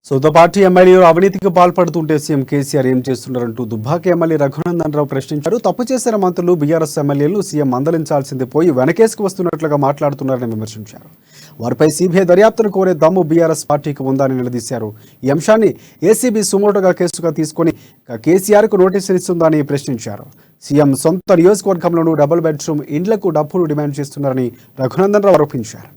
సొంత పార్టీ ఎమ్మెల్యేలు అవినీతికి పాల్పడుతుంటే సీఎం కేసీఆర్ ఏం చేస్తున్నారంటూ దుబ్బాక ఎమ్మెల్యే రఘునందన్ రావు ప్రశ్నించారు. తప్పు చేసిన మంత్రులు బీఆర్ఎస్ ఎమ్మెల్యేలు సీఎం మందలించాల్సింది పోయి వెనకేసుకు వస్తున్నట్లుగా మాట్లాడుతున్నారని విమర్శించారు. వారిపై సీబీఐ దర్యాప్తును కోరే దమ్ము బీఆర్ఎస్ పార్టీకి ఉందని నిలదీశారు. ఈ అంశాన్ని ఏసీబీ సుమోటోగా కేసుగా తీసుకుని కేసీఆర్కు నోటీసులు ఇస్తుందని ప్రశ్నించారు. సీఎం సొంత నియోజకవర్గంలోనూ డబుల్ బెడ్రూమ్ ఇండ్లకు డబ్బులు డిమాండ్ చేస్తున్నారని రఘునందన్ రావు ఆరోపించారు.